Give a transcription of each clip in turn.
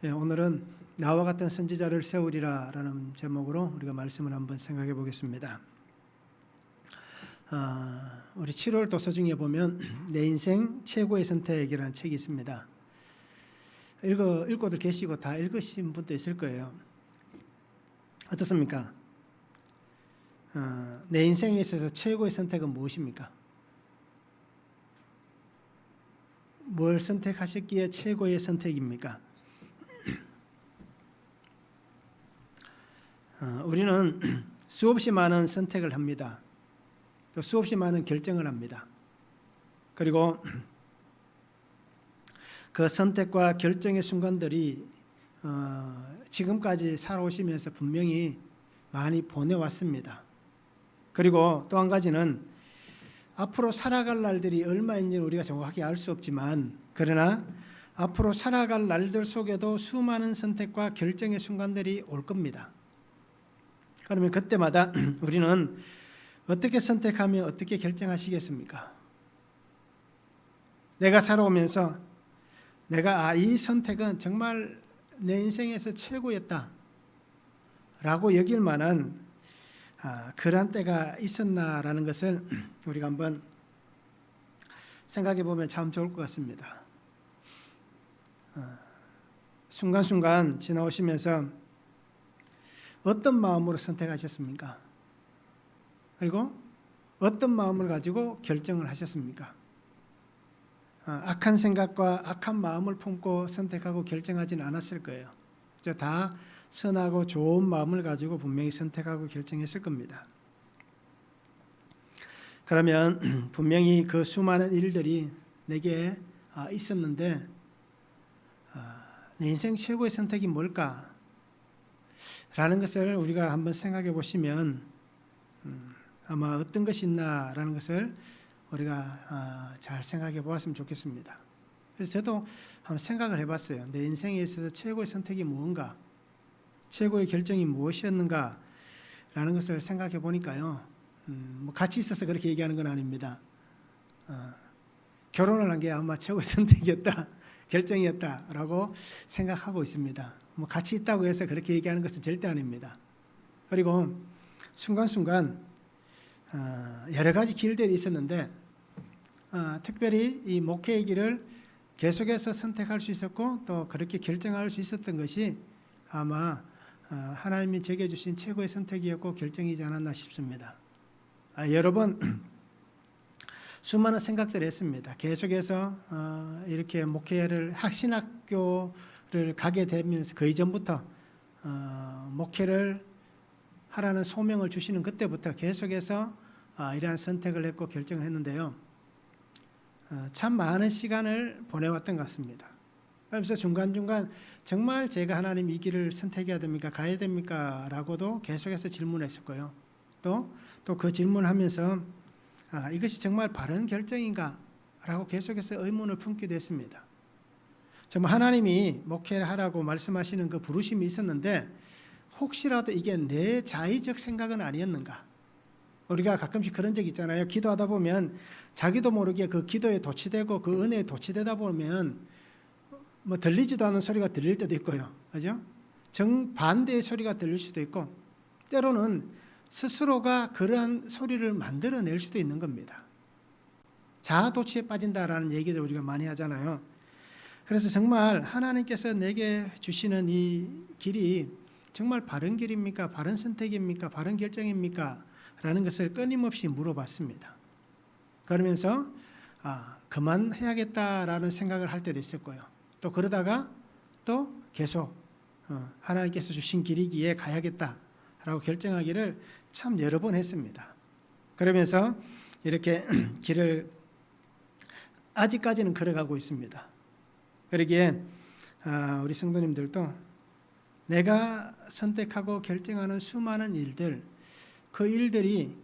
오늘은 나와 같은 선지자를 세우리라 라는 제목으로 우리가 말씀을 한번 생각해 보겠습니다. 우리 7월 도서 중에 보면 내 인생 최고의 선택이라는 책이 있습니다. 읽고들 계시고 다 읽으신 분도 있을 거예요. 어떻습니까? 내 인생에 있어서 최고의 선택은 무엇입니까? 뭘 선택하셨기에 최고의 선택입니까? 우리는 수없이 많은 선택을 합니다. 또 수없이 많은 결정을 합니다. 그리고 그 선택과 결정의 순간들이 지금까지 살아오시면서 분명히 많이 보내왔습니다. 그리고 또 한 가지는 앞으로 살아갈 날들이 얼마인지는 우리가 정확하게 알 수 없지만, 그러나 앞으로 살아갈 날들 속에도 수많은 선택과 결정의 순간들이 올 겁니다. 그러면 그때마다 우리는 어떻게 선택하며 어떻게 결정하시겠습니까? 내가 살아오면서 내가 이 선택은 정말 내 인생에서 최고였다 라고 여길 만한 그런 때가 있었나라는 것을 우리가 한번 생각해 보면 참 좋을 것 같습니다. 순간순간 지나오시면서 어떤 마음으로 선택하셨습니까? 그리고 어떤 마음을 가지고 결정을 하셨습니까? 악한 생각과 악한 마음을 품고 선택하고 결정하지는 않았을 거예요. 다 선하고 좋은 마음을 가지고 분명히 선택하고 결정했을 겁니다. 그러면 분명히 그 수많은 일들이 내게 있었는데 내 인생 최고의 선택이 뭘까? 라는 것을 우리가 한번 생각해 보시면 아마 어떤 것이 있나라는 것을 우리가 잘 생각해 보았으면 좋겠습니다. 그래서 저도 한번 생각을 해봤어요. 내 인생에 있어서 최고의 선택이 무엇인가, 최고의 결정이 무엇이었는가 라는 것을 생각해 보니까요, 뭐 같이 있어서 그렇게 얘기하는 건 아닙니다. 결혼을 한 게 아마 최고의 선택이었다, 결정이었다라고 생각하고 있습니다. 뭐 같이 있다고 해서 그렇게 얘기하는 것은 절대 아닙니다. 그리고 순간순간 여러 가지 길들이 있었는데 특별히 이 목회의 길을 계속해서 선택할 수 있었고 또 그렇게 결정할 수 있었던 것이 아마 하나님이 제게 주신 최고의 선택이었고 결정이지 않았나 싶습니다. 여러 번 수많은 생각들을 했습니다. 계속해서 이렇게 목회를 신학교를 가게 되면서 그 이전부터 목회를 하라는 소명을 주시는 그때부터 계속해서 이러한 선택을 했고 결정을 했는데요. 참 많은 시간을 보내왔던 것 같습니다. 그래서 중간중간 정말 제가 하나님 이 길을 선택해야 됩니까? 가야 됩니까? 라고도 계속해서 질문했었고요. 또 그 질문하면서 이것이 정말 바른 결정인가? 라고 계속해서 의문을 품기도 했습니다. 정말 하나님이 목회를 하라고 말씀하시는 그 부르심이 있었는데 혹시라도 이게 내 자의적 생각은 아니었는가? 우리가 가끔씩 그런 적 있잖아요. 기도하다 보면 자기도 모르게 그 기도에 도취되고 그 은혜에 도취되다 보면 뭐 들리지도 않은 소리가 들릴 때도 있고요. 그죠? 정반대의 소리가 들릴 수도 있고 때로는 스스로가 그러한 소리를 만들어낼 수도 있는 겁니다. 자아도취에 빠진다라는 얘기를 우리가 많이 하잖아요. 그래서 정말 하나님께서 내게 주시는 이 길이 정말 바른 길입니까? 바른 선택입니까? 바른 결정입니까? 라는 것을 끊임없이 물어봤습니다. 그러면서 그만해야겠다라는 생각을 할 때도 있었고요. 또 그러다가 또 계속 하나님께서 주신 길이기에 가야겠다라고 결정하기를 참 여러 번 했습니다. 그러면서 이렇게 길을 아직까지는 걸어가고 있습니다. 그러기에 우리 성도님들도 내가 선택하고 결정하는 수많은 일들, 그 일들이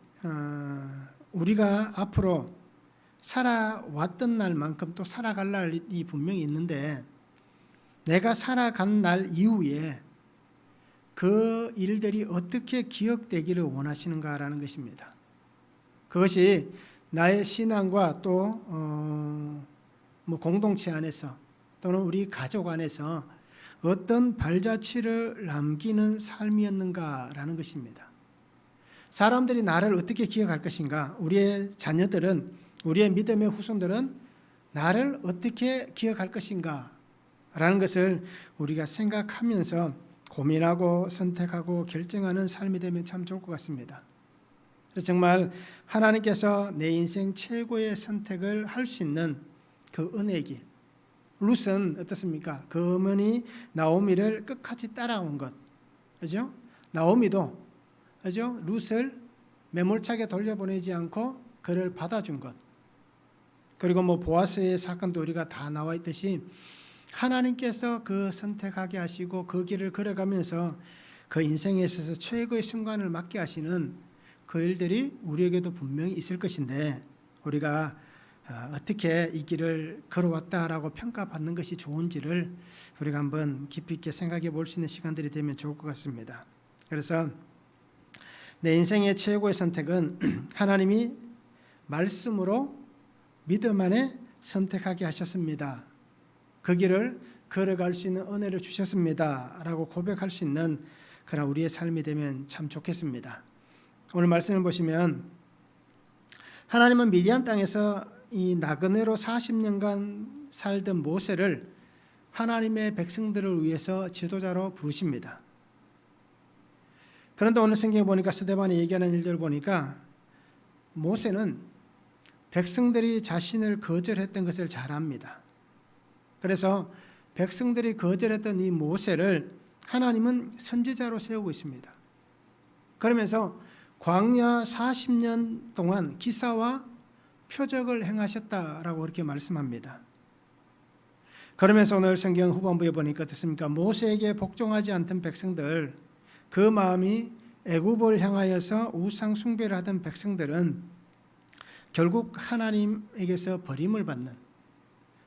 우리가 앞으로 살아왔던 날만큼 또 살아갈 날이 분명히 있는데 내가 살아간 날 이후에 그 일들이 어떻게 기억되기를 원하시는가라는 것입니다. 그것이 나의 신앙과 또 뭐 공동체 안에서 또는 우리 가족 안에서 어떤 발자취를 남기는 삶이었는가라는 것입니다. 사람들이 나를 어떻게 기억할 것인가? 우리의 자녀들은, 우리의 믿음의 후손들은 나를 어떻게 기억할 것인가? 라는 것을 우리가 생각하면서 고민하고 선택하고 결정하는 삶이 되면 참 좋을 것 같습니다. 그래서 정말 하나님께서 내 인생 최고의 선택을 할 수 있는 그 은혜의 길. 룻은 어떻습니까? 그 어머니 나오미를 끝까지 따라온 것. 그죠? 나오미도 그죠? 룻을 매몰차게 돌려보내지 않고 그를 받아준 것. 그리고 뭐 보아스의 사건도 우리가 다 나와 있듯이 하나님께서 그 선택하게 하시고 그 길을 걸어가면서 그 인생에 있어서 최고의 순간을 맞게 하시는 그 일들이 우리에게도 분명히 있을 것인데 우리가 어떻게 이 길을 걸어왔다라고 평가받는 것이 좋은지를 우리가 한번 깊이 있게 생각해 볼 수 있는 시간들이 되면 좋을 것 같습니다. 그래서 내 인생의 최고의 선택은 하나님이 말씀으로 믿음 안에 선택하게 하셨습니다. 그 길을 걸어갈 수 있는 은혜를 주셨습니다. 라고 고백할 수 있는 그런 우리의 삶이 되면 참 좋겠습니다. 오늘 말씀을 보시면 하나님은 미디안 땅에서 이 나그네로 40년간 살던 모세를 하나님의 백성들을 위해서 지도자로 부르십니다. 그런데 오늘 성경에 보니까 스데반이 얘기하는 일들을 보니까 모세는 백성들이 자신을 거절했던 것을 잘 압니다. 그래서 백성들이 거절했던 이 모세를 하나님은 선지자로 세우고 있습니다. 그러면서 광야 40년 동안 기사와 표적을 행하셨다라고 그렇게 말씀합니다. 그러면서 오늘 성경 후반부에 보니까 어떻습니까? 모세에게 복종하지 않던 백성들, 그 마음이 애굽을 향하여서 우상 숭배를 하던 백성들은 결국 하나님에게서 버림을 받는,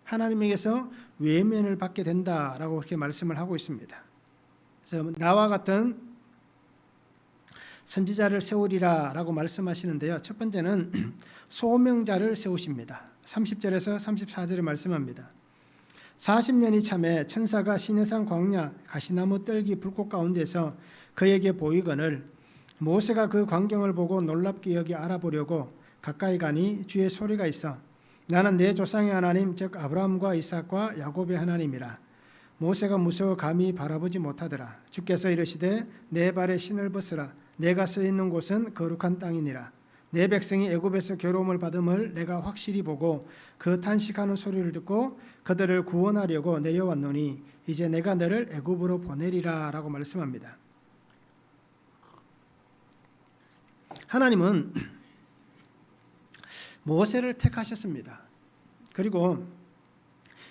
하나님에게서 외면을 받게 된다라고 그렇게 말씀을 하고 있습니다. 그래서 나와 같은 선지자를 세우리라라고 말씀하시는데요. 첫 번째는 소명자를 세우십니다. 30절에서 34절에 말씀합니다. 40년이 참에 천사가 시내산 광야 가시나무 뜰기 불꽃 가운데서 그에게 보이거늘 모세가 그 광경을 보고 놀랍게 여기 알아보려고 가까이 가니 주의 소리가 있어 나는 내 조상의 하나님 즉 아브라함과 이삭과 야곱의 하나님이라. 모세가 무서워 감히 바라보지 못하더라. 주께서 이르시되 내 발에 신을 벗으라. 내가 서 있는 곳은 거룩한 땅이니라. 내 백성이 애굽에서 괴로움을 받음을 내가 확실히 보고 그 탄식하는 소리를 듣고 그들을 구원하려고 내려왔노니 이제 내가 너를 애굽으로 보내리라 라고 말씀합니다. 하나님은 모세를 택하셨습니다. 그리고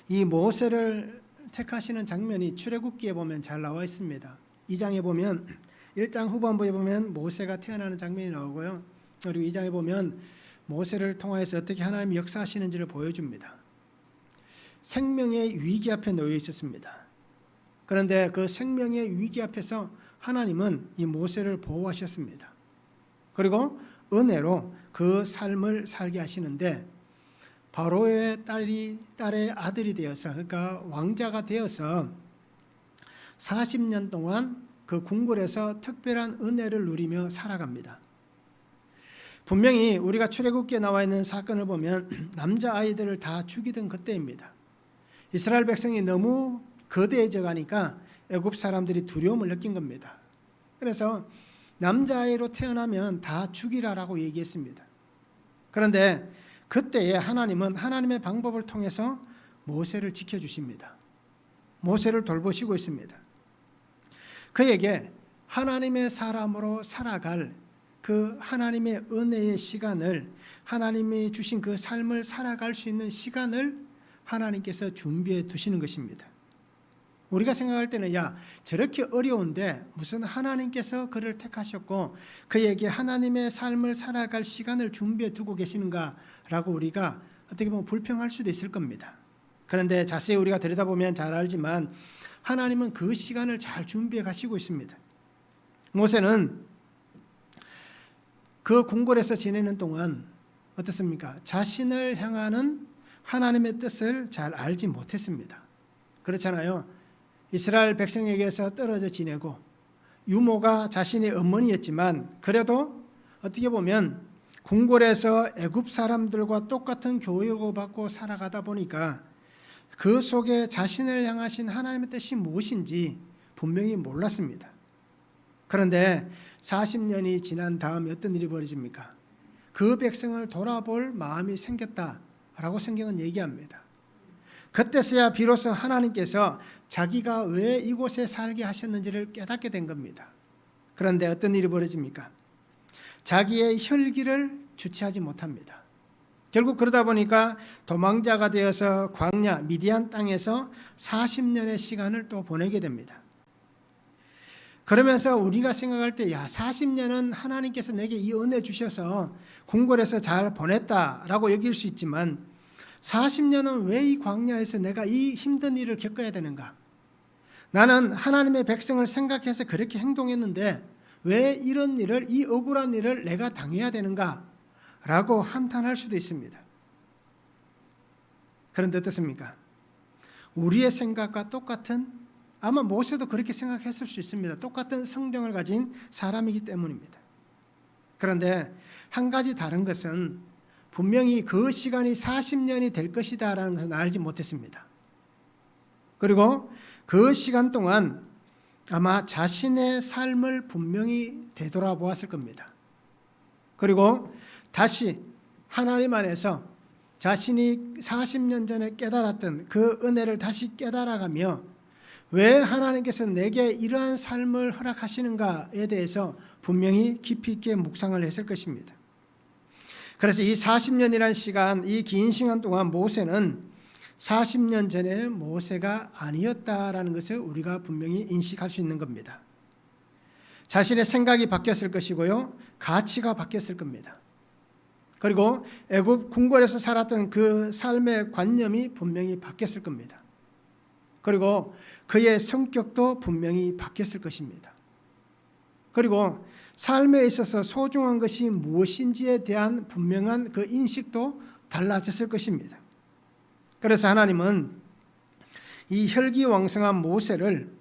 이 모세를 택하시는 장면이 출애굽기에 보면 잘 나와 있습니다. 2장에 보면 1장 후반부에 보면 모세가 태어나는 장면이 나오고요. 그리고 2장에 보면 모세를 통하여서 어떻게 하나님이 역사하시는지를 보여줍니다. 생명의 위기 앞에 놓여 있었습니다. 그런데 그 생명의 위기 앞에서 하나님은 이 모세를 보호하셨습니다. 그리고 은혜로 그 삶을 살게 하시는데 바로의 딸의 아들이 되어서 그러니까 왕자가 되어서 40년 동안 그 궁궐에서 특별한 은혜를 누리며 살아갑니다. 분명히 우리가 출애굽기에 나와 있는 사건을 보면 남자아이들을 다 죽이던 그때입니다. 이스라엘 백성이 너무 거대해져 가니까 애굽 사람들이 두려움을 느낀 겁니다. 그래서 남자아이로 태어나면 다 죽이라라고 얘기했습니다. 그런데 그때에 하나님은 하나님의 방법을 통해서 모세를 지켜주십니다. 모세를 돌보시고 있습니다. 그에게 하나님의 사람으로 살아갈 그 하나님의 은혜의 시간을, 하나님이 주신 그 삶을 살아갈 수 있는 시간을 하나님께서 준비해 두시는 것입니다. 우리가 생각할 때는 야 저렇게 어려운데 무슨 하나님께서 그를 택하셨고 그에게 하나님의 삶을 살아갈 시간을 준비해 두고 계시는가라고 우리가 어떻게 보면 불평할 수도 있을 겁니다. 그런데 자세히 우리가 들여다보면 잘 알지만 하나님은 그 시간을 잘 준비해 가시고 있습니다. 모세는 그 궁궐에서 지내는 동안 어떻습니까? 자신을 향하는 하나님의 뜻을 잘 알지 못했습니다. 그렇잖아요. 이스라엘 백성에게서 떨어져 지내고 유모가 자신의 어머니였지만 그래도 어떻게 보면 궁궐에서 애굽 사람들과 똑같은 교육을 받고 살아가다 보니까 그 속에 자신을 향하신 하나님의 뜻이 무엇인지 분명히 몰랐습니다. 그런데 40년이 지난 다음에 어떤 일이 벌어집니까? 그 백성을 돌아볼 마음이 생겼다라고 성경은 얘기합니다. 그때서야 비로소 하나님께서 자기가 왜 이곳에 살게 하셨는지를 깨닫게 된 겁니다. 그런데 어떤 일이 벌어집니까? 자기의 혈기를 주체하지 못합니다. 결국 그러다 보니까 도망자가 되어서 광야 미디안 땅에서 40년의 시간을 또 보내게 됩니다. 그러면서 우리가 생각할 때 40년은 하나님께서 내게 이 은혜 주셔서 궁궐에서 잘 보냈다라고 여길 수 있지만 40년은 왜 이 광야에서 내가 이 힘든 일을 겪어야 되는가? 나는 하나님의 백성을 생각해서 그렇게 행동했는데 왜 이런 일을, 이 억울한 일을 내가 당해야 되는가? 라고 한탄할 수도 있습니다. 그런데 어떻습니까? 우리의 생각과 똑같은, 아마 모세도 그렇게 생각했을 수 있습니다. 똑같은 성정을 가진 사람이기 때문입니다. 그런데 한 가지 다른 것은 분명히 그 시간이 40년이 될 것이다 라는 것은 알지 못했습니다. 그리고 그 시간 동안 아마 자신의 삶을 분명히 되돌아보았을 겁니다. 그리고 다시 하나님 안에서 자신이 40년 전에 깨달았던 그 은혜를 다시 깨달아가며 왜 하나님께서 내게 이러한 삶을 허락하시는가에 대해서 분명히 깊이 있게 묵상을 했을 것입니다. 그래서 이 40년이라는 시간, 이 긴 시간 동안 모세는 40년 전에 모세가 아니었다라는 것을 우리가 분명히 인식할 수 있는 겁니다. 자신의 생각이 바뀌었을 것이고요. 가치가 바뀌었을 겁니다. 그리고 애굽 궁궐에서 살았던 그 삶의 관념이 분명히 바뀌었을 겁니다. 그리고 그의 성격도 분명히 바뀌었을 것입니다. 그리고 삶에 있어서 소중한 것이 무엇인지에 대한 분명한 그 인식도 달라졌을 것입니다. 그래서 하나님은 이 혈기왕성한 모세를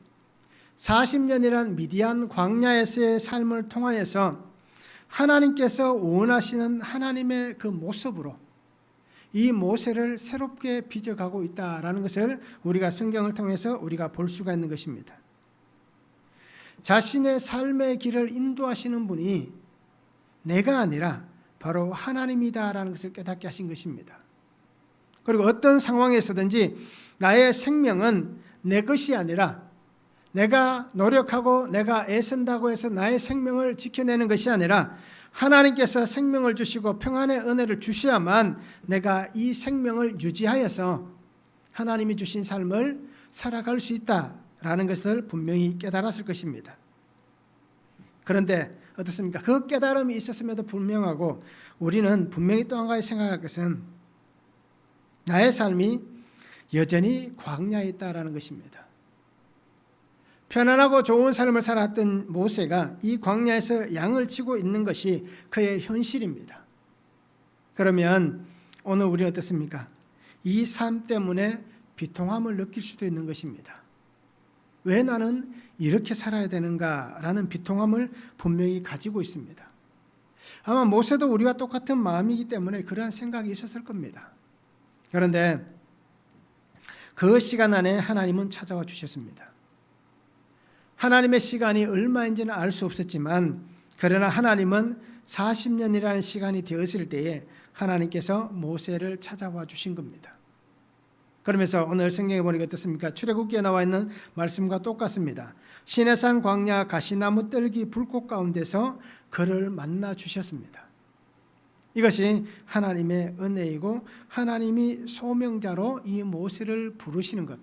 40년이란 미디안 광야에서의 삶을 통하여서 하나님께서 원하시는 하나님의 그 모습으로 이 모세를 새롭게 빚어가고 있다라는 것을 우리가 성경을 통해서 우리가 볼 수가 있는 것입니다. 자신의 삶의 길을 인도하시는 분이 내가 아니라 바로 하나님이다라는 것을 깨닫게 하신 것입니다. 그리고 어떤 상황에서든지 나의 생명은 내 것이 아니라 내가 노력하고 내가 애쓴다고 해서 나의 생명을 지켜내는 것이 아니라 하나님께서 생명을 주시고 평안의 은혜를 주셔야만 내가 이 생명을 유지하여서 하나님이 주신 삶을 살아갈 수 있다라는 것을 분명히 깨달았을 것입니다. 그런데 어떻습니까? 그 깨달음이 있었음에도 불명하고 우리는 분명히 또 한 가지 생각할 것은 나의 삶이 여전히 광야에 있다라는 것입니다. 편안하고 좋은 삶을 살았던 모세가 이 광야에서 양을 치고 있는 것이 그의 현실입니다. 그러면 오늘 우리는 어떻습니까? 이 삶 때문에 비통함을 느낄 수도 있는 것입니다. 왜 나는 이렇게 살아야 되는가라는 비통함을 분명히 가지고 있습니다. 아마 모세도 우리와 똑같은 마음이기 때문에 그러한 생각이 있었을 겁니다. 그런데 그 시간 안에 하나님은 찾아와 주셨습니다. 하나님의 시간이 얼마인지는 알 수 없었지만 그러나 하나님은 40년이라는 시간이 되었을 때에 하나님께서 모세를 찾아와 주신 겁니다. 그러면서 오늘 성경에 보니까 어떻습니까? 출애굽기에 나와 있는 말씀과 똑같습니다. 시내산 광야 가시나무 뜰기 불꽃 가운데서 그를 만나 주셨습니다. 이것이 하나님의 은혜이고 하나님이 소명자로 이 모세를 부르시는 것,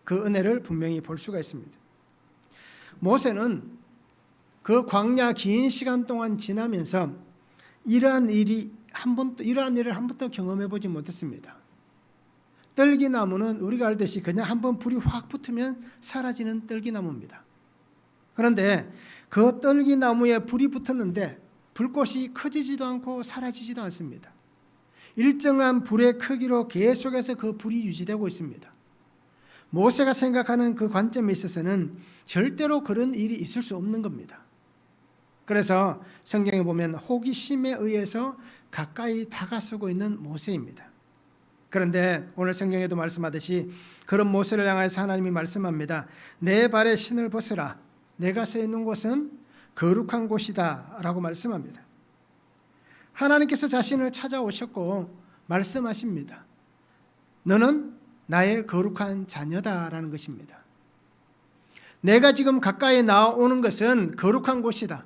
그 은혜를 분명히 볼 수가 있습니다. 모세는 그 광야 긴 시간 동안 지나면서 이러한 일을 한 번도 경험해 보지 못했습니다. 떨기나무는 우리가 알듯이 그냥 한번 불이 확 붙으면 사라지는 떨기나무입니다. 그런데 그 떨기나무에 불이 붙었는데 불꽃이 커지지도 않고 사라지지도 않습니다. 일정한 불의 크기로 계속해서 그 불이 유지되고 있습니다. 모세가 생각하는 그 관점에 있어서는 절대로 그런 일이 있을 수 없는 겁니다. 그래서 성경에 보면 호기심에 의해서 가까이 다가서고 있는 모세입니다. 그런데 오늘 성경에도 말씀하듯이 그런 모세를 향해서 하나님이 말씀합니다. 내 발에 신을 벗으라. 내가 서 있는 곳은 거룩한 곳이다 라고 말씀합니다. 하나님께서 자신을 찾아오셨고 말씀하십니다. 너는 나의 거룩한 자녀다라는 것입니다. 내가 지금 가까이 나오는 것은 거룩한 곳이다.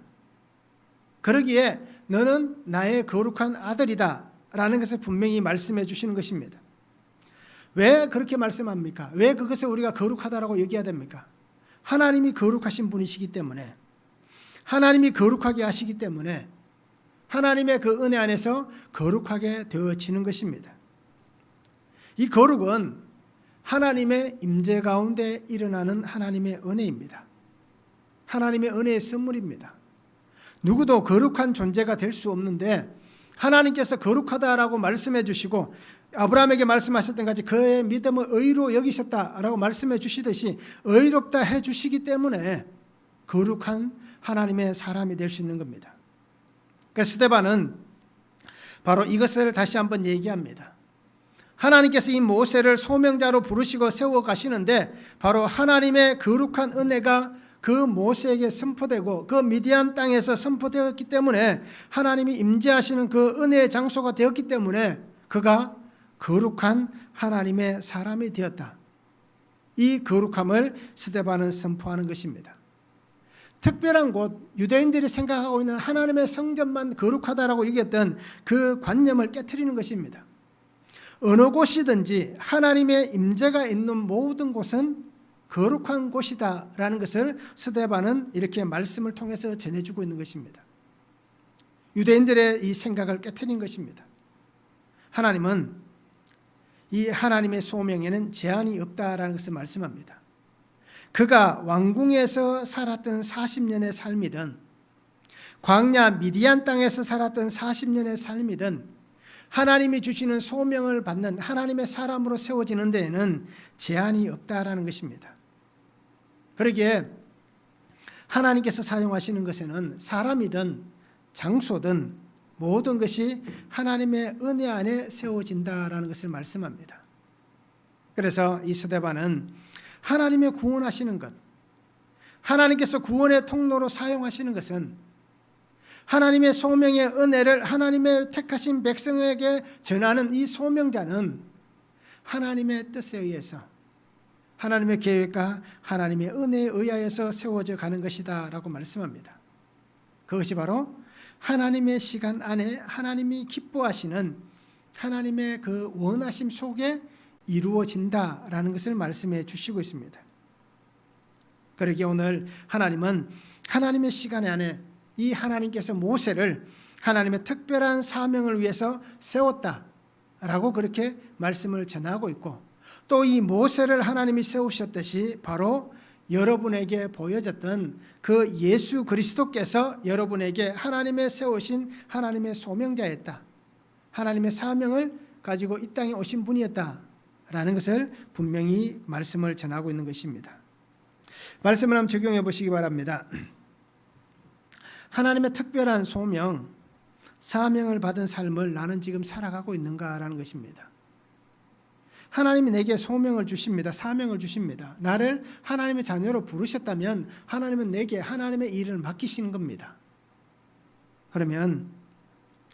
그러기에 너는 나의 거룩한 아들이다 라는 것을 분명히 말씀해 주시는 것입니다. 왜 그렇게 말씀합니까? 왜 그것을 우리가 거룩하다라고 얘기해야 됩니까? 하나님이 거룩하신 분이시기 때문에, 하나님이 거룩하게 하시기 때문에 하나님의 그 은혜 안에서 거룩하게 되어지는 것입니다. 이 거룩은 하나님의 임재 가운데 일어나는 하나님의 은혜입니다. 하나님의 은혜의 선물입니다. 누구도 거룩한 존재가 될 수 없는데 하나님께서 거룩하다라고 말씀해 주시고 아브라함에게 말씀하셨던 같이 그의 믿음을 의로 여기셨다라고 말씀해 주시듯이 의롭다 해 주시기 때문에 거룩한 하나님의 사람이 될 수 있는 겁니다. 그래서 스데반은 바로 이것을 다시 한번 얘기합니다. 하나님께서 이 모세를 소명자로 부르시고 세워 가시는데 바로 하나님의 거룩한 은혜가 그 모세에게 선포되고 그 미디안 땅에서 선포되었기 때문에 하나님이 임재하시는 그 은혜의 장소가 되었기 때문에 그가 거룩한 하나님의 사람이 되었다. 이 거룩함을 스데반은 선포하는 것입니다. 특별한 곳, 유대인들이 생각하고 있는 하나님의 성전만 거룩하다라고 얘기했던 그 관념을 깨트리는 것입니다. 어느 곳이든지 하나님의 임재가 있는 모든 곳은 거룩한 곳이다라는 것을 스데반은 이렇게 말씀을 통해서 전해주고 있는 것입니다. 유대인들의 이 생각을 깨트린 것입니다. 하나님은 이 하나님의 소명에는 제한이 없다라는 것을 말씀합니다. 그가 왕궁에서 살았던 40년의 삶이든 광야 미디안 땅에서 살았던 40년의 삶이든 하나님이 주시는 소명을 받는 하나님의 사람으로 세워지는 데에는 제한이 없다라는 것입니다. 그러기에 하나님께서 사용하시는 것에는 사람이든 장소든 모든 것이 하나님의 은혜 안에 세워진다라는 것을 말씀합니다. 그래서 이 스데반은 하나님의 구원하시는 것, 하나님께서 구원의 통로로 사용하시는 것은 하나님의 소명의 은혜를 하나님의 택하신 백성에게 전하는 이 소명자는 하나님의 뜻에 의해서 하나님의 계획과 하나님의 은혜에 의하여서 세워져 가는 것이다 라고 말씀합니다. 그것이 바로 하나님의 시간 안에 하나님이 기뻐하시는 하나님의 그 원하심 속에 이루어진다라는 것을 말씀해 주시고 있습니다. 그러기에 오늘 하나님은 하나님의 시간 안에 이 하나님께서 모세를 하나님의 특별한 사명을 위해서 세웠다라고 그렇게 말씀을 전하고 있고 또 이 모세를 하나님이 세우셨듯이 바로 여러분에게 보여졌던 그 예수 그리스도께서 여러분에게 하나님의 세우신 하나님의 소명자였다. 하나님의 사명을 가지고 이 땅에 오신 분이었다라는 것을 분명히 말씀을 전하고 있는 것입니다. 말씀을 한번 적용해 보시기 바랍니다. 하나님의 특별한 소명, 사명을 받은 삶을 나는 지금 살아가고 있는가라는 것입니다. 하나님이 내게 소명을 주십니다. 사명을 주십니다. 나를 하나님의 자녀로 부르셨다면 하나님은 내게 하나님의 일을 맡기시는 겁니다. 그러면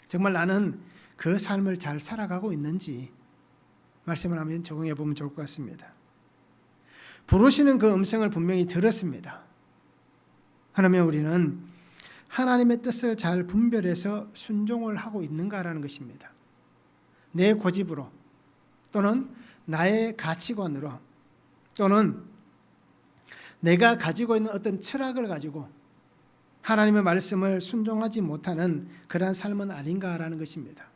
정말 나는 그 삶을 잘 살아가고 있는지 말씀을 하면 적용해 보면 좋을 것 같습니다. 부르시는 그 음성을 분명히 들었습니다. 그러면 우리는 하나님의 뜻을 잘 분별해서 순종을 하고 있는가라는 것입니다. 내 고집으로 또는 나의 가치관으로 또는 내가 가지고 있는 어떤 철학을 가지고 하나님의 말씀을 순종하지 못하는 그러한 삶은 아닌가라는 것입니다.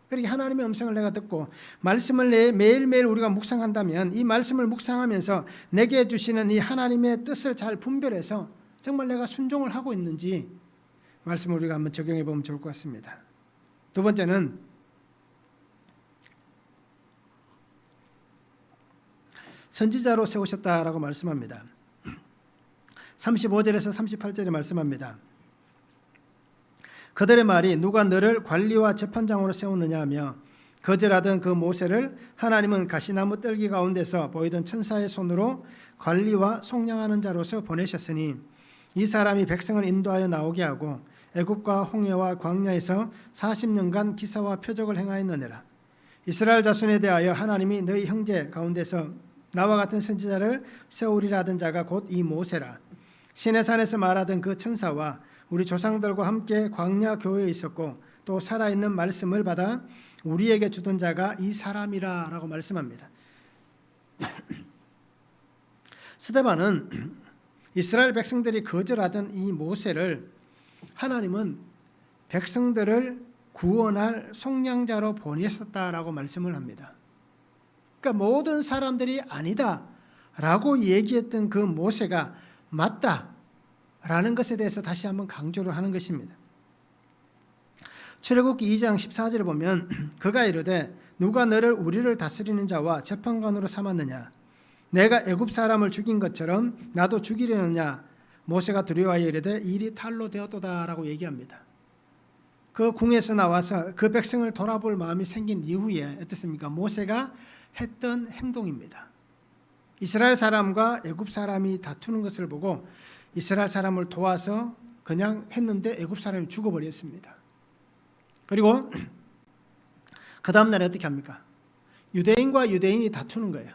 그렇게 하나님의 음성을 내가 듣고 말씀을 매일매일 우리가 묵상한다면 이 말씀을 묵상하면서 내게 주시는 이 하나님의 뜻을 잘 분별해서 정말 내가 순종을 하고 있는지 말씀을 우리가 한번 적용해 보면 좋을 것 같습니다. 두 번째는 선지자로 세우셨다라고 말씀합니다. 35절에서 38절에 말씀합니다. 그들의 말이 누가 너를 관리와 재판장으로 세웠느냐 하며 거절하던 그 모세를 하나님은 가시나무 뜰기 가운데서 보이던 천사의 손으로 관리와 속량하는 자로서 보내셨으니 이 사람이 백성을 인도하여 나오게 하고 애굽과 홍해와 광야에서 40년간 기사와 표적을 행하였느니라. 이스라엘 자손에 대하여 하나님이 너희 형제 가운데서 나와 같은 선지자를 세우리라 하던 자가 곧 이 모세라. 시내산에서 말하던 그 천사와 우리 조상들과 함께 광야 교회에 있었고 또 살아있는 말씀을 받아 우리에게 주던 자가 이 사람이라 라고 말씀합니다. 스데반은 이스라엘 백성들이 거절하던 이 모세를 하나님은 백성들을 구원할 속량자로 보냈었다라고 말씀을 합니다. 그러니까 모든 사람들이 아니다라고 얘기했던 그 모세가 맞다라는 것에 대해서 다시 한번 강조를 하는 것입니다. 출애굽기 2장 14절에 보면 그가 이르되 누가 너를 우리를 다스리는 자와 재판관으로 삼았느냐 내가 애굽 사람을 죽인 것처럼 나도 죽이려느냐 모세가 두려워하여 이르되 일이 탈로 되었도다라고 얘기합니다. 그 궁에서 나와서 그 백성을 돌아볼 마음이 생긴 이후에 어떻습니까? 모세가 했던 행동입니다. 이스라엘 사람과 애굽 사람이 다투는 것을 보고 이스라엘 사람을 도와서 그냥 했는데 애굽 사람이 죽어버렸습니다. 그리고 그 다음 날에 어떻게 합니까? 유대인과 유대인이 다투는 거예요.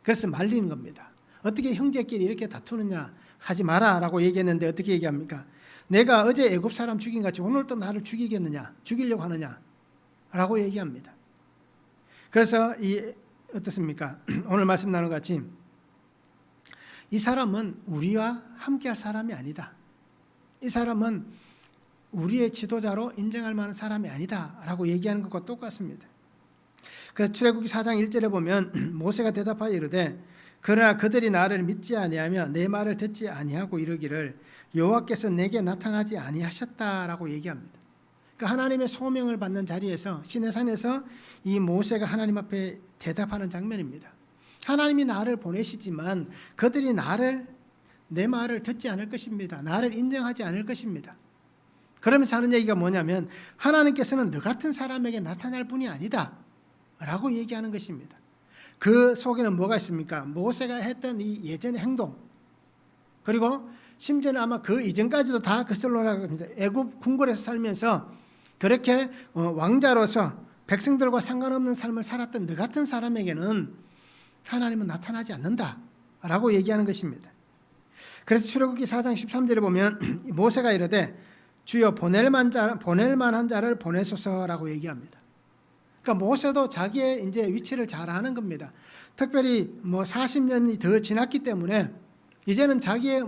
그래서 말리는 겁니다. 어떻게 형제끼리 이렇게 다투느냐 하지 마라 라고 얘기했는데 어떻게 얘기합니까? 내가 어제 애굽 사람 죽인 같이 오늘 또 나를 죽이겠느냐 죽이려고 하느냐 라고 얘기합니다. 그래서 어떻습니까? 오늘 말씀 나눈 것 같이 이 사람은 우리와 함께할 사람이 아니다. 이 사람은 우리의 지도자로 인정할 만한 사람이 아니다 라고 얘기하는 것과 똑같습니다. 그래서 출애굽기 4장 1절에 보면 모세가 대답하여 이르되 그러나 그들이 나를 믿지 아니하며 내 말을 듣지 아니하고 이르기를 여호와께서 내게 나타나지 아니하셨다라고 얘기합니다. 그러니까 하나님의 소명을 받는 자리에서 시내산에서 이 모세가 하나님 앞에 대답하는 장면입니다. 하나님이 나를 보내시지만 그들이 내 말을 듣지 않을 것입니다. 나를 인정하지 않을 것입니다. 그러면서 하는 얘기가 뭐냐면 하나님께서는 너 같은 사람에게 나타날 분이 아니다 라고 얘기하는 것입니다. 그 속에는 뭐가 있습니까? 모세가 했던 이 예전의 행동 그리고 심지어는 아마 그 이전까지도 다 거슬러 올라갑니다. 애굽 궁궐에서 살면서 그렇게 왕자로서 백성들과 상관없는 삶을 살았던 너 같은 사람에게는 하나님은 나타나지 않는다라고 얘기하는 것입니다. 그래서 출애굽기 4장 13절에 보면 모세가 이르되 주여 보낼 만한 자를 보내소서라고 얘기합니다. 그러니까 모세도 자기의 이제 위치를 잘 아는 겁니다. 특별히 40년이 더 지났기 때문에 이제는 자기의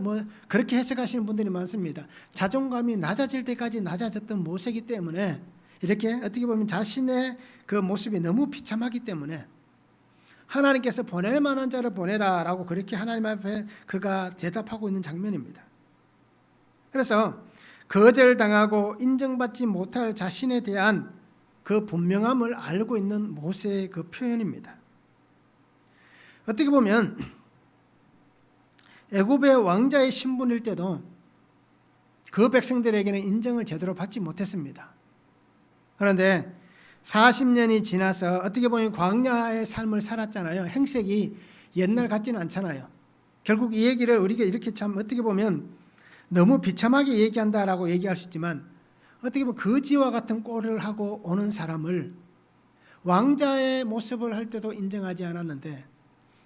그렇게 해석하시는 분들이 많습니다. 자존감이 낮아질 때까지 낮아졌던 모세이기 때문에 이렇게 어떻게 보면 자신의 그 모습이 너무 비참하기 때문에 하나님께서 보낼 만한 자를 보내라라고 그렇게 하나님 앞에 그가 대답하고 있는 장면입니다. 그래서 거절당하고 인정받지 못할 자신에 대한 그 분명함을 알고 있는 모세의 그 표현입니다. 어떻게 보면 애굽의 왕자의 신분일 때도 그 백성들에게는 인정을 제대로 받지 못했습니다. 그런데 40년이 지나서 어떻게 보면 광야의 삶을 살았잖아요. 행색이 옛날 같지는 않잖아요. 결국 이 얘기를 우리가 이렇게 참 어떻게 보면 너무 비참하게 얘기한다라고 얘기할 수 있지만 어떻게 보면 거지와 같은 꼴을 하고 오는 사람을 왕자의 모습을 할 때도 인정하지 않았는데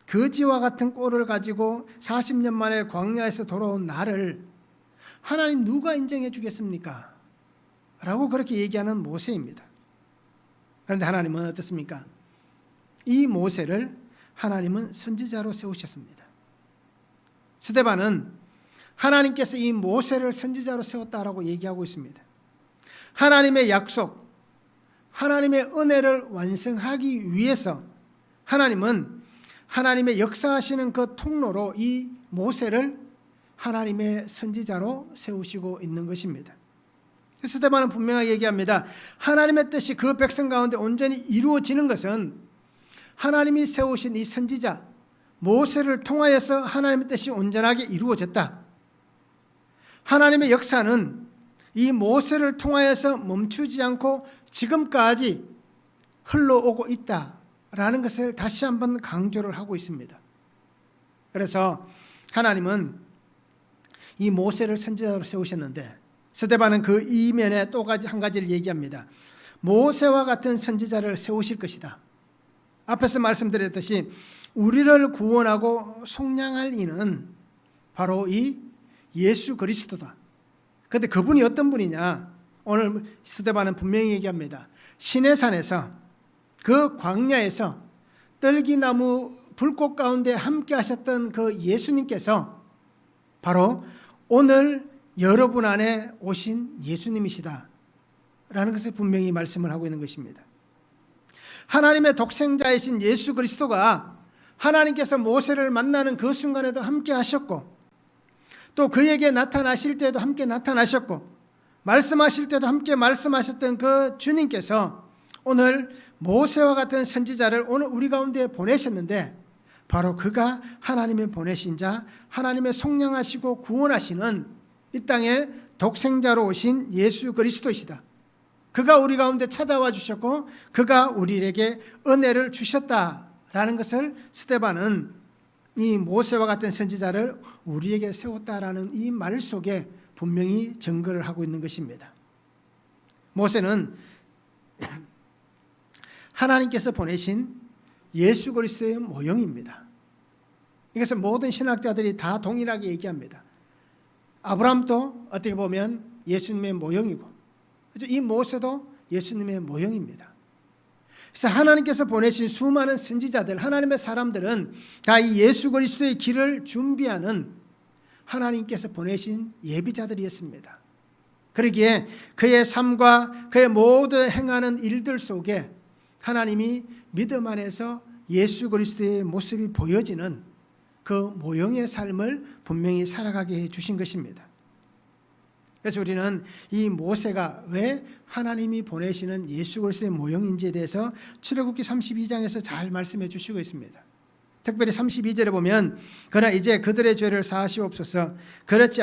거지와 같은 꼴을 가지고 40년 만에 광야에서 돌아온 나를 하나님 누가 인정해 주겠습니까? 라고 그렇게 얘기하는 모세입니다. 그런데 하나님은 어떻습니까? 이 모세를 하나님은 선지자로 세우셨습니다. 스데반은 하나님께서 이 모세를 선지자로 세웠다라고 얘기하고 있습니다. 하나님의 약속, 하나님의 은혜를 완성하기 위해서 하나님은 하나님의 역사하시는 그 통로로 이 모세를 하나님의 선지자로 세우시고 있는 것입니다. 스데반은 분명하게 얘기합니다. 하나님의 뜻이 그 백성 가운데 온전히 이루어지는 것은 하나님이 세우신 이 선지자 모세를 통하여서 하나님의 뜻이 온전하게 이루어졌다. 하나님의 역사는 이 모세를 통하여서 멈추지 않고 지금까지 흘러오고 있다라는 것을 다시 한번 강조를 하고 있습니다. 그래서 하나님은 이 모세를 선지자로 세우셨는데 스데반은 그 이면에 또 한 가지를 얘기합니다. 모세와 같은 선지자를 세우실 것이다. 앞에서 말씀드렸듯이 우리를 구원하고 속량할 이는 바로 이 예수 그리스도다. 그런데 그분이 어떤 분이냐? 오늘 스데반은 분명히 얘기합니다. 시내산에서 그 광야에서 떨기나무 불꽃 가운데 함께 하셨던 그 예수님께서 바로 오늘 여러분 안에 오신 예수님이시다 라는 것을 분명히 말씀을 하고 있는 것입니다. 하나님의 독생자이신 예수 그리스도가 하나님께서 모세를 만나는 그 순간에도 함께 하셨고 또 그에게 나타나실 때도 함께 나타나셨고 말씀하실 때도 함께 말씀하셨던 그 주님께서 오늘 모세와 같은 선지자를 오늘 우리 가운데 보내셨는데 바로 그가 하나님의 보내신 자, 하나님의 속량하시고 구원하시는 이 땅에 독생자로 오신 예수 그리스도이시다. 그가 우리 가운데 찾아와 주셨고 그가 우리에게 은혜를 주셨다라는 것을 스데반은 이 모세와 같은 선지자를 우리에게 세웠다라는 이 말 속에 분명히 증거를 하고 있는 것입니다. 모세는 하나님께서 보내신 예수 그리스도의 모형입니다. 이것은 모든 신학자들이 다 동일하게 얘기합니다. 아브라함도 어떻게 보면 예수님의 모형이고 이 모세도 예수님의 모형입니다. 그래서 하나님께서 보내신 수많은 선지자들, 하나님의 사람들은 다 이 예수 그리스도의 길을 준비하는 하나님께서 보내신 예비자들이었습니다. 그러기에 그의 삶과 그의 모든 행하는 일들 속에 하나님이 믿음 안에서 예수 그리스도의 모습이 보여지는 그 모형의 삶을 분명히 살아가게 해주신 것입니다. 그래서 우리는 이 모세가 왜 하나님이 보내시는 예수 그리스도의 모형인지에 대해서 출애굽기 32장에서 잘 말씀해 주시고 있습니다. 특별히 32절에 보면 그러나 이제 그들의 죄를 사하시옵소서 그렇지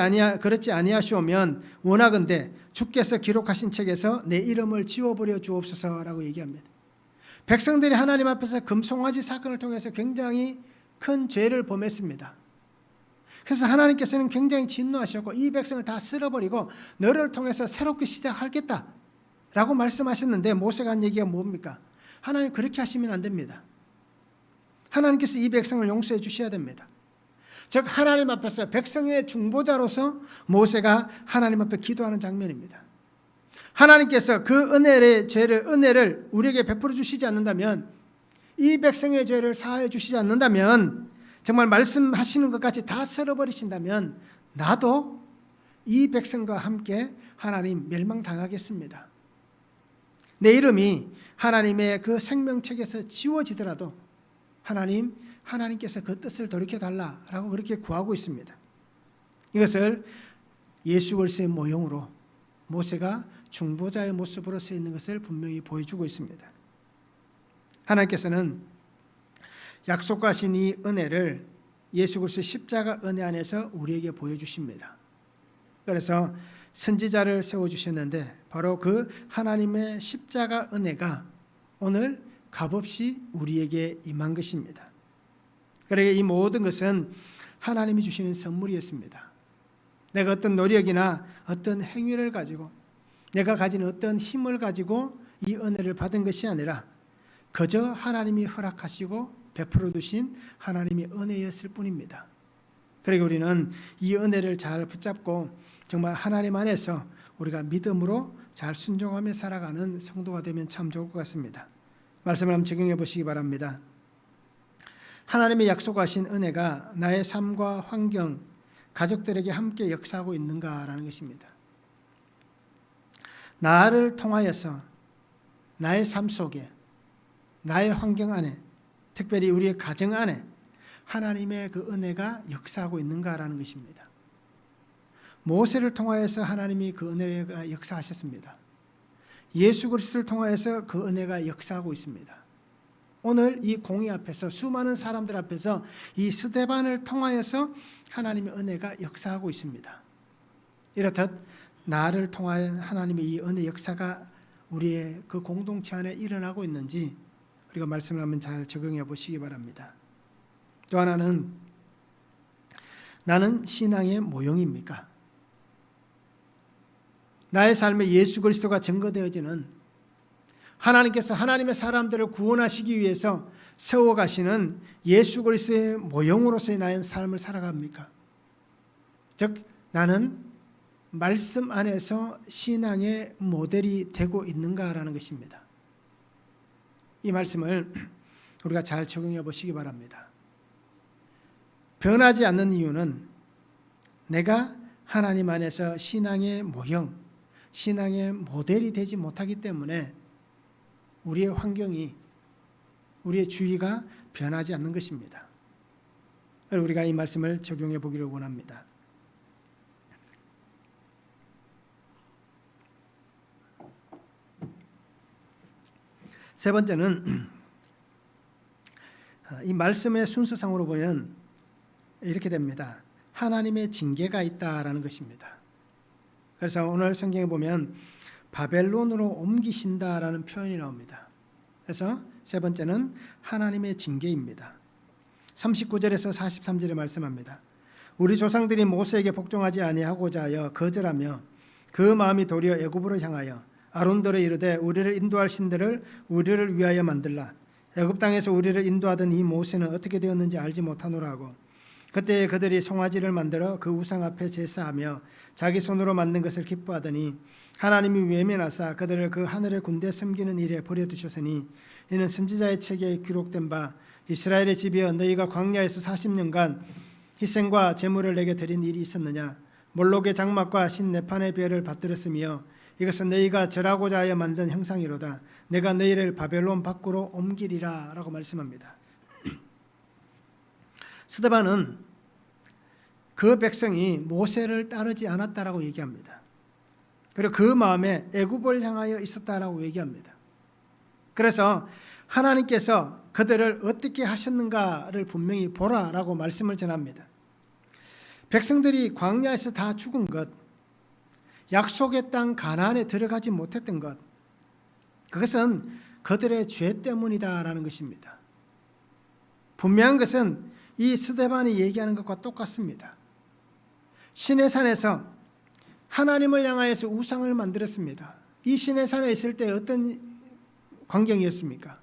아니하시오면 원하건대 주께서 기록하신 책에서 내 이름을 지워버려 주옵소서라고 얘기합니다. 백성들이 하나님 앞에서 금송아지 사건을 통해서 굉장히 큰 죄를 범했습니다. 그래서 하나님께서는 굉장히 진노하셨고 이 백성을 다 쓸어버리고 너를 통해서 새롭게 시작하겠다 라고 말씀하셨는데 모세가 한 얘기가 뭡니까? 하나님 그렇게 하시면 안 됩니다. 하나님께서 이 백성을 용서해 주셔야 됩니다. 즉 하나님 앞에서 백성의 중보자로서 모세가 하나님 앞에 기도하는 장면입니다. 하나님께서 그 은혜를 우리에게 베풀어 주시지 않는다면 이 백성의 죄를 사하여 주시지 않는다면 정말 말씀하시는 것 같이 다 쓸어버리신다면 나도 이 백성과 함께 하나님 멸망당하겠습니다. 내 이름이 하나님의 그 생명책에서 지워지더라도 하나님께서 그 뜻을 돌이켜달라라고 그렇게 구하고 있습니다. 이것을 예수 그리스도의 모형으로 모세가 중보자의 모습으로 서 있는 것을 분명히 보여주고 있습니다. 하나님께서는 약속하신 이 은혜를 예수 그리스도의 십자가 은혜 안에서 우리에게 보여주십니다. 그래서 선지자를 세워주셨는데 바로 그 하나님의 십자가 은혜가 오늘 값없이 우리에게 임한 것입니다. 그러기에 이 모든 것은 하나님이 주시는 선물이었습니다. 내가 어떤 노력이나 어떤 행위를 가지고 내가 가진 어떤 힘을 가지고 이 은혜를 받은 것이 아니라 그저 하나님이 허락하시고 베풀어 두신 하나님의 은혜였을 뿐입니다. 그리고 우리는 이 은혜를 잘 붙잡고 정말 하나님 안에서 우리가 믿음으로 잘 순종하며 살아가는 성도가 되면 참 좋을 것 같습니다. 말씀을 한번 적용해 보시기 바랍니다. 하나님의 약속하신 은혜가 나의 삶과 환경, 가족들에게 함께 역사하고 있는가라는 것입니다. 나를 통하여서 나의 삶 속에 나의 환경 안에 특별히 우리의 가정 안에 하나님의 그 은혜가 역사하고 있는가라는 것입니다. 모세를 통하여서 하나님이 그 은혜가 역사하셨습니다. 예수 그리스도를 통하여서 그 은혜가 역사하고 있습니다. 오늘 이 공의 앞에서 수많은 사람들 앞에서 이 스데반을 통하여서 하나님의 은혜가 역사하고 있습니다. 이렇듯 나를 통하여 하나님의 이 은혜 역사가 우리의 그 공동체 안에 일어나고 있는지 우리가 말씀을 한번 잘 적용해 보시기 바랍니다. 또 하나는 나는 신앙의 모형입니까? 나의 삶에 예수 그리스도가 증거되어지는 하나님께서 하나님의 사람들을 구원하시기 위해서 세워가시는 예수 그리스도의 모형으로서의 나의 삶을 살아갑니까? 즉 나는 말씀 안에서 신앙의 모델이 되고 있는가라는 것입니다. 이 말씀을 우리가 잘 적용해 보시기 바랍니다. 변하지 않는 이유는 내가 하나님 안에서 신앙의 모형, 신앙의 모델이 되지 못하기 때문에 우리의 환경이, 우리의 주위가 변하지 않는 것입니다. 우리가 이 말씀을 적용해 보기를 원합니다. 세 번째는 이 말씀의 순서상으로 보면 이렇게 됩니다. 하나님의 징계가 있다라는 것입니다. 그래서 오늘 성경에 보면 바벨론으로 옮기신다라는 표현이 나옵니다. 그래서 세 번째는 하나님의 징계입니다. 39절에서 43절에 말씀합니다. 우리 조상들이 모세에게 복종하지 아니하고자 하여 거절하며 그 마음이 도리어 애굽으로 향하여 아론들에 이르되 우리를 인도할 신들을 우리를 위하여 만들라. 애굽 땅에서 우리를 인도하던 이 모세는 어떻게 되었는지 알지 못하노라 하고 그때 그들이 송아지를 만들어 그 우상 앞에 제사하며 자기 손으로 만든 것을 기뻐하더니 하나님이 외면하사 그들을 그 하늘의 군대 섬기는 일에 버려두셨으니 이는 선지자의 책에 기록된 바 이스라엘의 집이여 너희가 광야에서 40년간 희생과 제물을 내게 드린 일이 있었느냐. 몰록의 장막과 신네판의 별을 받들었으며 이것은 너희가 절하고자 하여 만든 형상이로다. 내가 너희를 바벨론 밖으로 옮기리라 라고 말씀합니다. 스데반은 그 백성이 모세를 따르지 않았다라고 얘기합니다. 그리고 그 마음에 애굽을 향하여 있었다라고 얘기합니다. 그래서 하나님께서 그들을 어떻게 하셨는가를 분명히 보라라고 말씀을 전합니다. 백성들이 광야에서 다 죽은 것, 약속의 땅 가나안에 들어가지 못했던 것, 그것은 그들의 죄 때문이다라는 것입니다. 분명한 것은 이 스데반이 얘기하는 것과 똑같습니다. 시내산에서 하나님을 향하여서 우상을 만들었습니다. 이 시내산에 있을 때 어떤 광경이었습니까?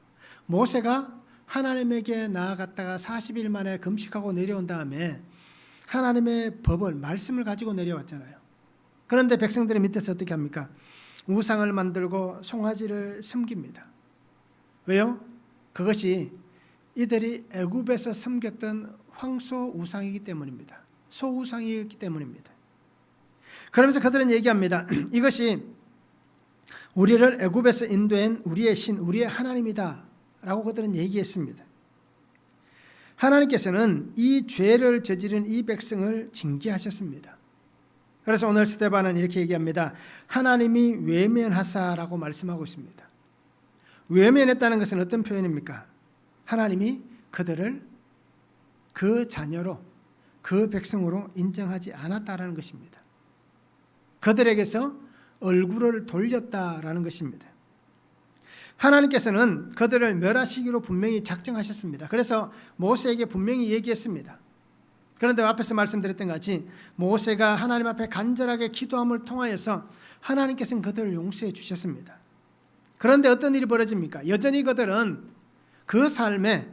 모세가 하나님에게 나아갔다가 40일 만에 금식하고 내려온 다음에 하나님의 법을, 말씀을 가지고 내려왔잖아요. 그런데 백성들의 밑에서 어떻게 합니까? 우상을 만들고 송아지를 섬깁니다. 왜요? 그것이 이들이 애굽에서 섬겼던 황소 우상이기 때문입니다. 소우상이기 때문입니다. 그러면서 그들은 얘기합니다. 이것이 우리를 애굽에서 인도한 우리의 신, 우리의 하나님이다 라고 그들은 얘기했습니다. 하나님께서는 이 죄를 저지른 이 백성을 징계하셨습니다. 그래서 오늘 스데반은 이렇게 얘기합니다. 하나님이 외면하사라고 말씀하고 있습니다. 외면했다는 것은 어떤 표현입니까? 하나님이 그들을 그 자녀로, 그 백성으로 인정하지 않았다라는 것입니다. 그들에게서 얼굴을 돌렸다라는 것입니다. 하나님께서는 그들을 멸하시기로 분명히 작정하셨습니다. 그래서 모세에게 분명히 얘기했습니다. 그런데 앞에서 말씀드렸던 것 같이 모세가 하나님 앞에 간절하게 기도함을 통하여서 하나님께서는 그들을 용서해 주셨습니다. 그런데 어떤 일이 벌어집니까? 여전히 그들은 그 삶에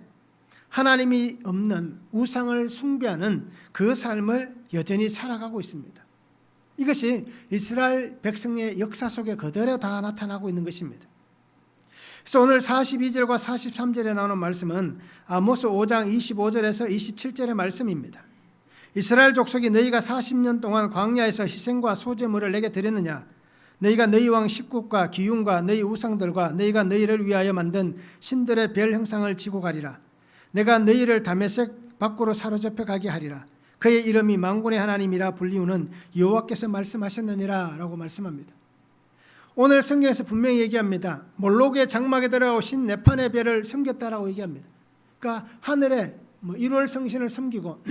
하나님이 없는 우상을 숭배하는 그 삶을 여전히 살아가고 있습니다. 이것이 이스라엘 백성의 역사 속에 그대로 다 나타나고 있는 것입니다. 그래서 오늘 42절과 43절에 나오는 말씀은 아모스 5장 25절에서 27절의 말씀입니다. 이스라엘 족속이 너희가 40년 동안 광야에서 희생과 소제물을 내게 드렸느냐? 너희가 너희 왕 식국과 기운과 너희 우상들과 너희가 너희를 위하여 만든 신들의 별 형상을 지고 가리라. 내가 너희를 다메섹 밖으로 사로잡혀 가게 하리라. 그의 이름이 만군의 하나님이라 불리우는 여호와께서 말씀하셨느니라 라고 말씀합니다. 오늘 성경에서 분명히 얘기합니다. 몰록의 장막에 들어가신 네판의 별을 섬겼다라고 얘기합니다. 그러니까 하늘에 1월 성신을 섬기고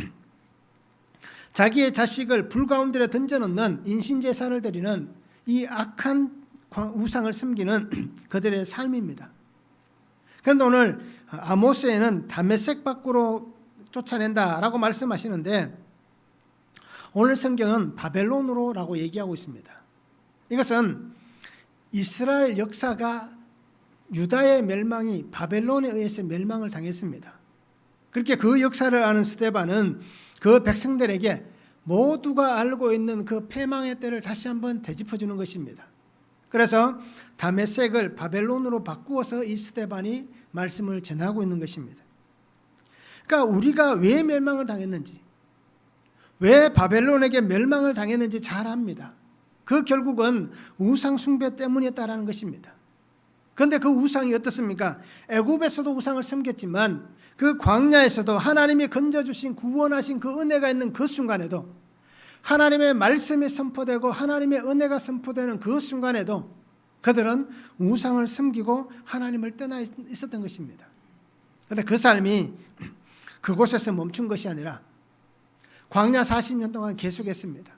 자기의 자식을 불 가운데 던져놓는 인신제사를 드리는 이 악한 우상을 섬기는 그들의 삶입니다. 그런데 오늘 아모스에는 다메섹 밖으로 쫓아낸다라고 말씀하시는데 오늘 성경은 바벨론으로라고 얘기하고 있습니다. 이것은 이스라엘 역사가 유다의 멸망이 바벨론에 의해서 멸망을 당했습니다. 그렇게 그 역사를 아는 스데반은 그 백성들에게 모두가 알고 있는 그 패망의 때를 다시 한번 되짚어주는 것입니다. 그래서 다메섹을 바벨론으로 바꾸어서 이 스데반이 말씀을 전하고 있는 것입니다. 그러니까 우리가 왜 멸망을 당했는지, 왜 바벨론에게 멸망을 당했는지 잘 압니다. 그 결국은 우상 숭배 때문이었다라는 것입니다. 그런데 그 우상이 어떻습니까? 애굽에서도 우상을 섬겼지만 그 광야에서도 하나님이 건져주신 구원하신 그 은혜가 있는 그 순간에도, 하나님의 말씀이 선포되고 하나님의 은혜가 선포되는 그 순간에도 그들은 우상을 섬기고 하나님을 떠나 있었던 것입니다. 그런데 그 삶이 그곳에서 멈춘 것이 아니라 광야 40년 동안 계속했습니다.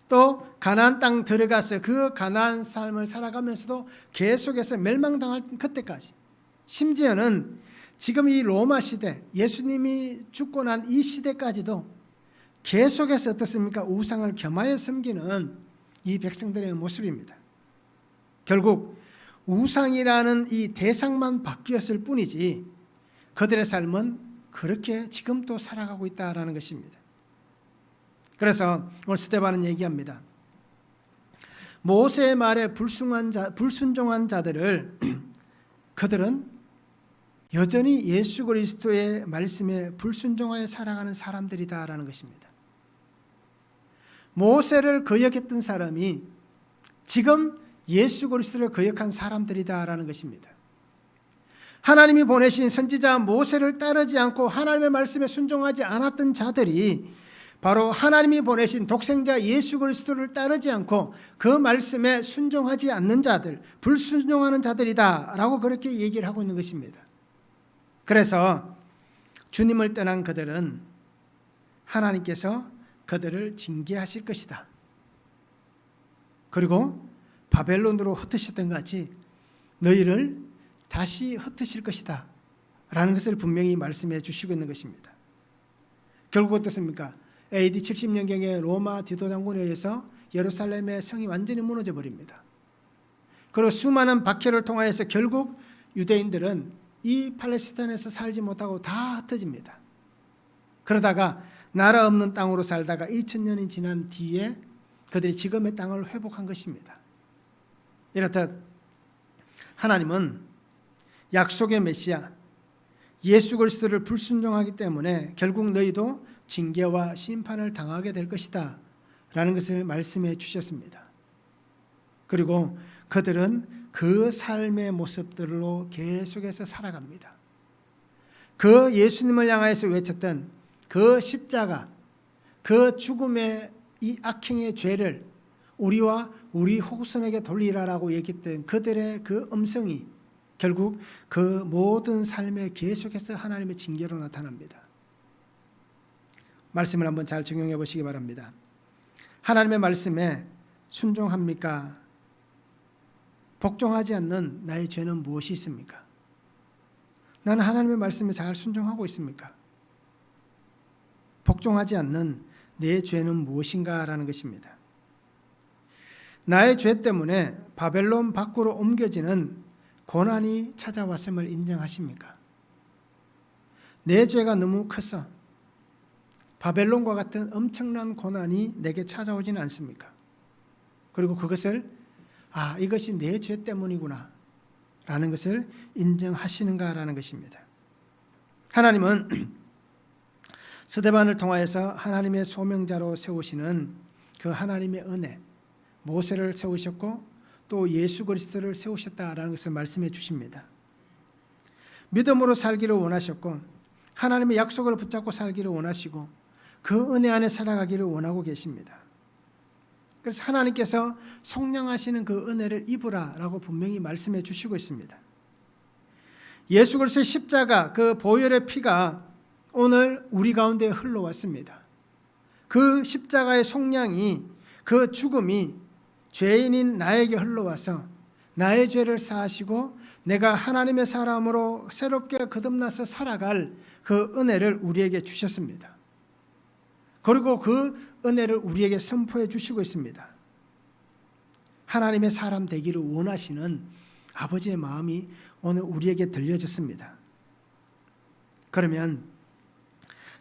또 가나안 땅 들어가서 그 가나안 삶을 살아가면서도 계속해서 멸망당할 그때까지, 심지어는 지금 이 로마 시대, 예수님이 죽고 난 이 시대까지도 계속해서 어떻습니까? 우상을 겸하여 섬기는 이 백성들의 모습입니다. 결국 우상이라는 이 대상만 바뀌었을 뿐이지 그들의 삶은 그렇게 지금도 살아가고 있다는 것입니다. 그래서 오늘 스데반은 얘기합니다. 모세의 말에 불순종한 자들을 그들은 여전히 예수 그리스도의 말씀에 불순종하여 살아가는 사람들이다라는 것입니다. 모세를 거역했던 사람이 지금 예수 그리스도를 거역한 사람들이다라는 것입니다. 하나님이 보내신 선지자 모세를 따르지 않고 하나님의 말씀에 순종하지 않았던 자들이 바로 하나님이 보내신 독생자 예수 그리스도를 따르지 않고 그 말씀에 순종하지 않는 자들, 불순종하는 자들이다라고 그렇게 얘기를 하고 있는 것입니다. 그래서 주님을 떠난 그들은 하나님께서 그들을 징계하실 것이다. 그리고 바벨론으로 흩으셨던 것 같이 너희를 다시 흩으실 것이다 라는 것을 분명히 말씀해 주시고 있는 것입니다. 결국 어떻습니까? AD 70년경에 로마 디도 장군에 의해서 예루살렘의 성이 완전히 무너져 버립니다. 그리고 수많은 박해를 통하여서 결국 유대인들은 이 팔레스타인에서 살지 못하고 다 흩어집니다. 그러다가 나라 없는 땅으로 살다가 2000년이 지난 뒤에 그들이 지금의 땅을 회복한 것입니다. 이렇듯 하나님은 약속의 메시아 예수 그리스도를 불순종하기 때문에 결국 너희도 징계와 심판을 당하게 될 것이다 라는 것을 말씀해 주셨습니다. 그리고 그들은 그 삶의 모습들로 계속해서 살아갑니다. 그 예수님을 향하여서 외쳤던 그 십자가, 그 죽음의 이 악행의 죄를 우리와 우리 후손에게 돌리라라고 얘기했던 그들의 그 음성이 결국 그 모든 삶에 계속해서 하나님의 징계로 나타납니다. 말씀을 한번 잘 적용해 보시기 바랍니다. 하나님의 말씀에 순종합니까? 복종하지 않는 나의 죄는 무엇이 있습니까? 나는 하나님의 말씀에 잘 순종하고 있습니까? 복종하지 않는 내 죄는 무엇인가라는 것입니다. 나의 죄 때문에 바벨론 밖으로 옮겨지는 고난이 찾아왔음을 인정하십니까? 내 죄가 너무 커서 바벨론과 같은 엄청난 고난이 내게 찾아오지는 않습니까? 그리고 그것을 이것이 내 죄 때문이구나 라는 것을 인정하시는가라는 것입니다. 하나님은 스데반을 통하여서 하나님의 소명자로 세우시는 그 하나님의 은혜, 모세를 세우셨고 또 예수 그리스도를 세우셨다라는 것을 말씀해 주십니다. 믿음으로 살기를 원하셨고 하나님의 약속을 붙잡고 살기를 원하시고 그 은혜 안에 살아가기를 원하고 계십니다. 그래서 하나님께서 속량하시는 그 은혜를 입으라라고 분명히 말씀해 주시고 있습니다. 예수 그리스도의 십자가 그 보혈의 피가 오늘 우리 가운데 흘러왔습니다. 그 십자가의 속량이, 그 죽음이 죄인인 나에게 흘러와서 나의 죄를 사하시고 내가 하나님의 사람으로 새롭게 거듭나서 살아갈 그 은혜를 우리에게 주셨습니다. 그리고 그 은혜를 우리에게 선포해 주시고 있습니다. 하나님의 사람 되기를 원하시는 아버지의 마음이 오늘 우리에게 들려졌습니다. 그러면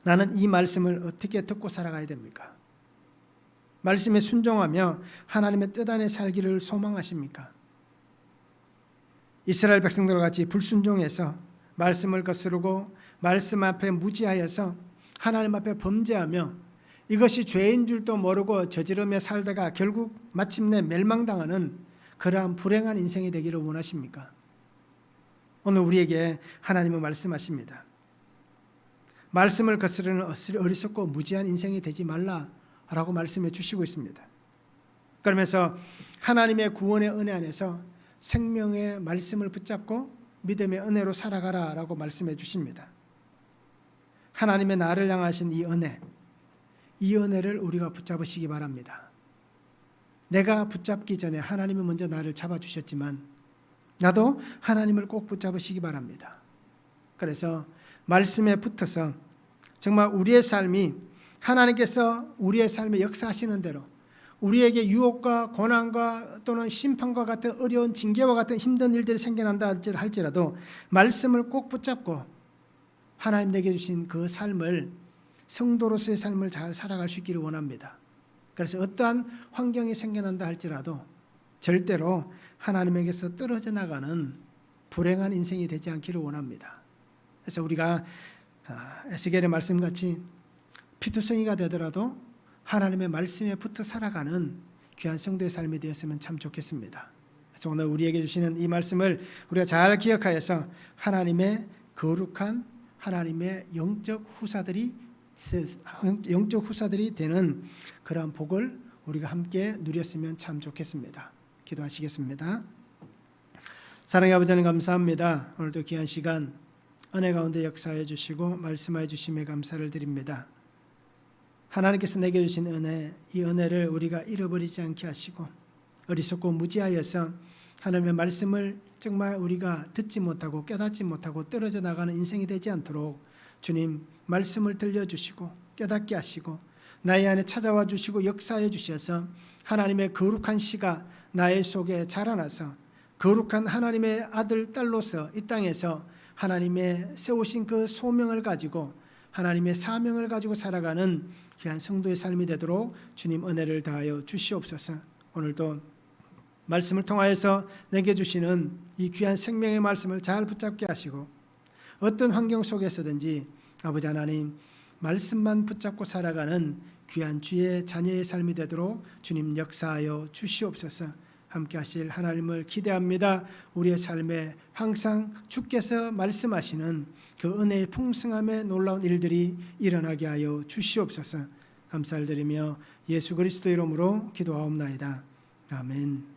나는 이 말씀을 어떻게 듣고 살아가야 됩니까? 말씀에 순종하며 하나님의 뜻 안에 살기를 소망하십니까? 이스라엘 백성들과 같이 불순종해서 말씀을 거스르고 말씀 앞에 무지하여서 하나님 앞에 범죄하며 이것이 죄인 줄도 모르고 저지르며 살다가 결국 마침내 멸망당하는 그러한 불행한 인생이 되기를 원하십니까? 오늘 우리에게 하나님은 말씀하십니다. 말씀을 거스르는 어리석고 무지한 인생이 되지 말라라고 말씀해 주시고 있습니다. 그러면서 하나님의 구원의 은혜 안에서 생명의 말씀을 붙잡고 믿음의 은혜로 살아가라라고 말씀해 주십니다. 하나님의 나를 향하신 이 은혜를 우리가 붙잡으시기 바랍니다. 내가 붙잡기 전에 하나님이 먼저 나를 잡아주셨지만 나도 하나님을 꼭 붙잡으시기 바랍니다. 그래서 말씀에 붙어서 정말 우리의 삶이 하나님께서 우리의 삶에 역사하시는 대로 우리에게 유혹과 고난과 또는 심판과 같은 어려운 징계와 같은 힘든 일들이 생겨난다 할지라도 말씀을 꼭 붙잡고 하나님 내게 주신 그 삶을, 성도로서의 삶을 잘 살아갈 수 있기를 원합니다. 그래서 어떠한 환경이 생겨난다 할지라도 절대로 하나님에게서 떨어져 나가는 불행한 인생이 되지 않기를 원합니다. 그래서 우리가 에스겔의 말씀같이 피투성이가 되더라도 하나님의 말씀에 붙어 살아가는 귀한 성도의 삶이 되었으면 참 좋겠습니다. 그래서 오늘 우리에게 주시는 이 말씀을 우리가 잘 기억하여서 하나님의 거룩한 하나님의 영적 후사들이 되는 그러한 복을 우리가 함께 누렸으면 참 좋겠습니다. 기도하시겠습니다. 사랑의 아버지 하나님 감사합니다. 오늘도 귀한 시간 은혜 가운데 역사해 주시고 말씀하여 주심에 감사를 드립니다. 하나님께서 내게 주신 은혜, 이 은혜를 우리가 잃어버리지 않게 하시고 어리석고 무지하여서 하나님의 말씀을 정말 우리가 듣지 못하고 깨닫지 못하고 떨어져 나가는 인생이 되지 않도록 주님 말씀을 들려주시고 깨닫게 하시고 나의 안에 찾아와 주시고 역사해 주셔서 하나님의 거룩한 씨가 나의 속에 자라나서 거룩한 하나님의 아들, 딸로서 이 땅에서 하나님의 세우신 그 소명을 가지고 하나님의 사명을 가지고 살아가는 귀한 성도의 삶이 되도록 주님 은혜를 다하여 주시옵소서. 오늘도 말씀을 통하여서 내게 주시는 이 귀한 생명의 말씀을 잘 붙잡게 하시고 어떤 환경 속에서든지 아버지 하나님 말씀만 붙잡고 살아가는 귀한 주의 자녀의 삶이 되도록 주님 역사하여 주시옵소서. 함께 하실 하나님을 기대합니다. 우리의 삶에 항상 주께서 말씀하시는 그 은혜의 풍성함에 놀라운 일들이 일어나게 하여 주시옵소서. 감사를 드리며 예수 그리스도 이름으로 기도하옵나이다. 아멘.